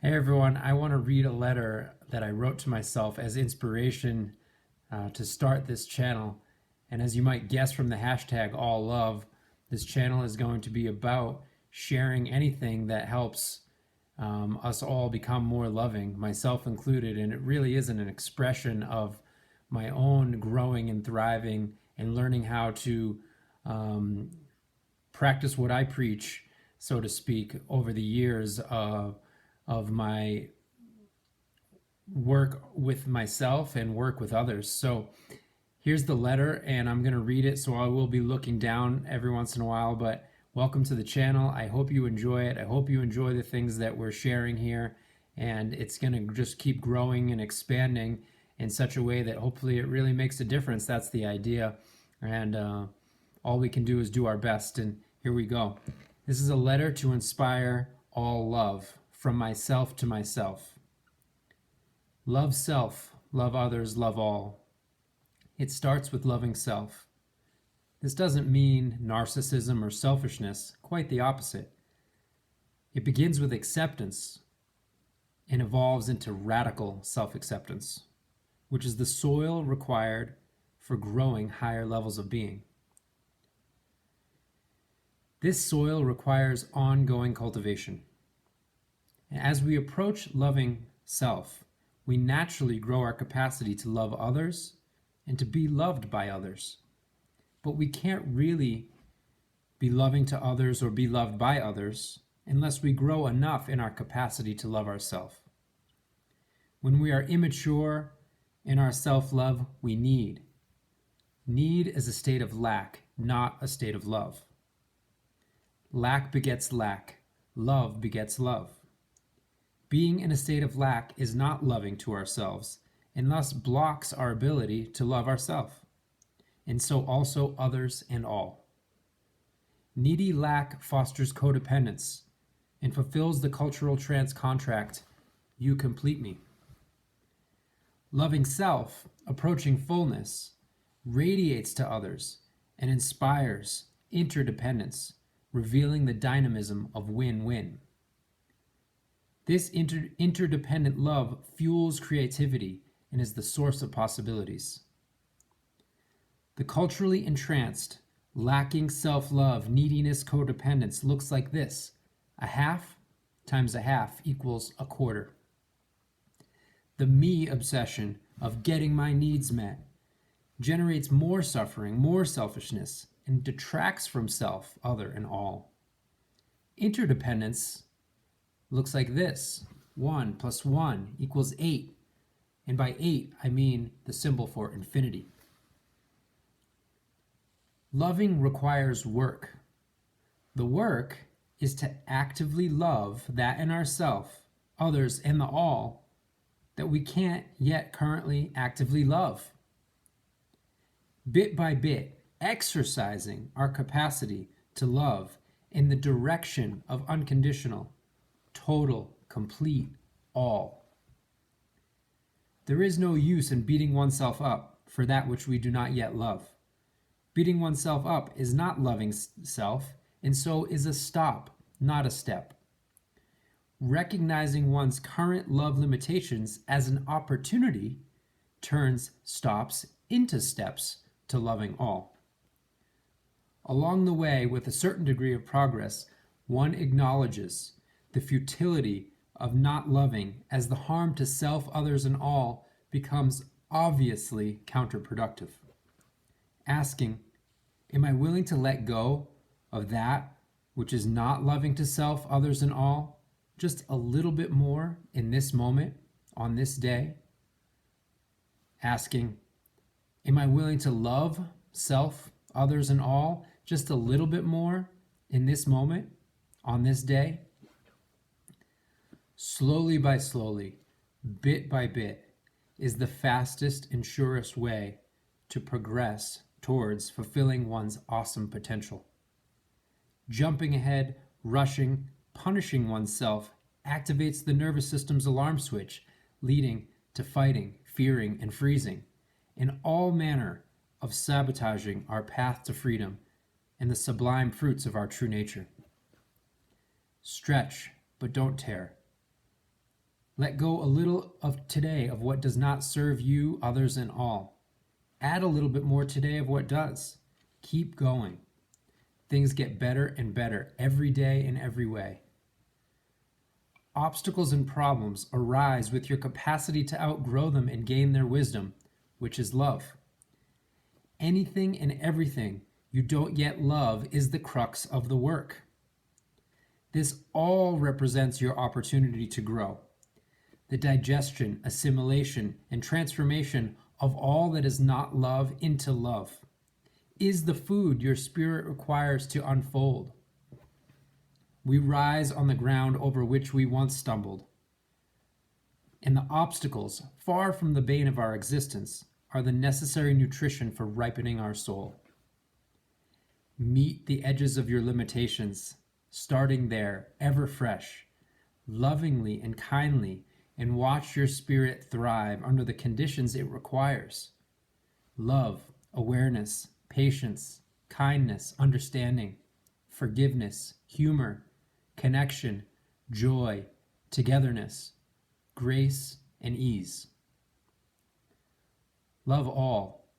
Hey everyone, I want to read a letter that I wrote to myself as inspiration to start this channel. And as you might guess from the hashtag all love, this channel is going to be about sharing anything that helps us all become more loving, myself included. And it really isn't an expression of my own growing and thriving and learning how to practice what I preach, so to speak, over the years of my work with myself and work with others. So here's the letter, and I'm going to read it. So I will be looking down every once in a while, but welcome to the channel. I hope you enjoy it. I hope you enjoy the things that we're sharing here, and it's going to just keep growing and expanding in such a way that hopefully it really makes a difference. That's the idea. And all we can do is do our best. And here we go. This is a letter to inspire all love, from myself to myself. Love self, love others, love all. It starts with loving self. This doesn't mean narcissism or selfishness, quite the opposite. It begins with acceptance and evolves into radical self-acceptance, which is the soil required for growing higher levels of being. This soil requires ongoing cultivation. As we approach loving self, we naturally grow our capacity to love others and to be loved by others. But we can't really be loving to others or be loved by others unless we grow enough in our capacity to love ourselves. When we are immature in our self-love, we need. Need is a state of lack, not a state of love. Lack begets lack. Love begets love. Being in a state of lack is not loving to ourselves, and thus blocks our ability to love ourselves, and so also others and all. Needy lack fosters codependence and fulfills the cultural trans contract, you complete me. Loving self, approaching fullness, radiates to others and inspires interdependence, revealing the dynamism of win-win. This interdependent love fuels creativity and is the source of possibilities. The culturally entranced, lacking self-love, neediness, codependence looks like this. A half times a half equals a quarter. The me obsession of getting my needs met generates more suffering, more selfishness, and detracts from self, other, and all. Interdependence looks like this. 1 plus 1 equals 8. And by 8, I mean the symbol for infinity. Loving requires work. The work is to actively love that in ourself, others, and the all that we can't yet currently actively love. Bit by bit, exercising our capacity to love in the direction of unconditional, total, complete, all. There is no use in beating oneself up for that which we do not yet love. Beating oneself up is not loving self, and so is a stop, not a step. Recognizing one's current love limitations as an opportunity turns stops into steps to loving all. Along the way, with a certain degree of progress, one acknowledges the futility of not loving as the harm to self, others, and all becomes obviously counterproductive. Asking, am I willing to let go of that which is not loving to self, others, and all, just a little bit more in this moment, on this day? Asking, am I willing to love self, others, and all just a little bit more in this moment, on this day? Slowly by slowly, bit by bit, is the fastest and surest way to progress towards fulfilling one's awesome potential. Jumping ahead, rushing, punishing oneself activates the nervous system's alarm switch, leading to fighting, fearing, and freezing, and all manner of sabotaging our path to freedom and the sublime fruits of our true nature. Stretch, but don't tear. Let go a little of today of what does not serve you, others, and all. Add a little bit more today of what does. Keep going. Things get better and better every day in every way. Obstacles and problems arise with your capacity to outgrow them and gain their wisdom, which is love. Anything and everything you don't yet love is the crux of the work. This all represents your opportunity to grow. The digestion, assimilation, and transformation of all that is not love into love is the food your spirit requires to unfold. We rise on the ground over which we once stumbled, and the obstacles, far from the bane of our existence, are the necessary nutrition for ripening our soul. Meet the edges of your limitations, starting there, ever fresh, lovingly and kindly, and watch your spirit thrive under the conditions it requires. Love, awareness, patience, kindness, understanding, forgiveness, humor, connection, joy, togetherness, grace, and ease. Love all.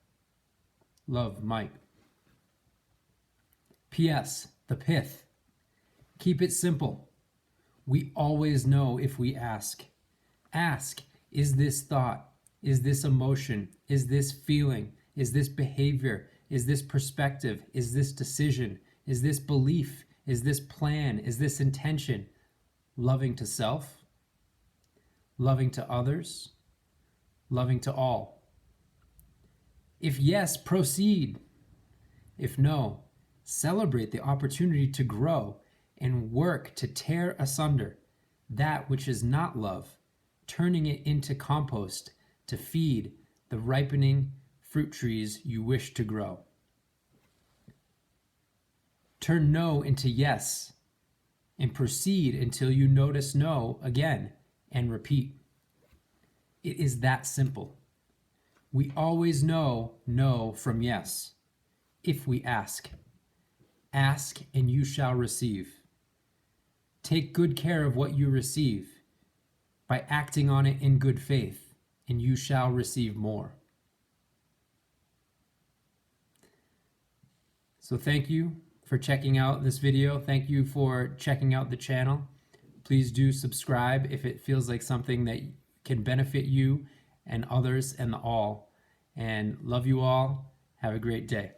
Love Mike. P.S. The pith. Keep it simple. We always know if we ask. Ask, is this thought? Is this emotion? Is this feeling? Is this behavior? Is this perspective? Is this decision? Is this belief? Is this plan? Is this intention? Loving to self? Loving to others? Loving to all? If yes, proceed. If no, celebrate the opportunity to grow and work to tear asunder that which is not love, turning it into compost to feed the ripening fruit trees you wish to grow. Turn no into yes and proceed until you notice no again and repeat. It is that simple. We always know no from yes if we ask. Ask and you shall receive. Take good care of what you receive by acting on it in good faith, and you shall receive more. So thank you for checking out this video. Thank you for checking out the channel. Please do subscribe if it feels like something that can benefit you and others and the all. And love you all. Have a great day.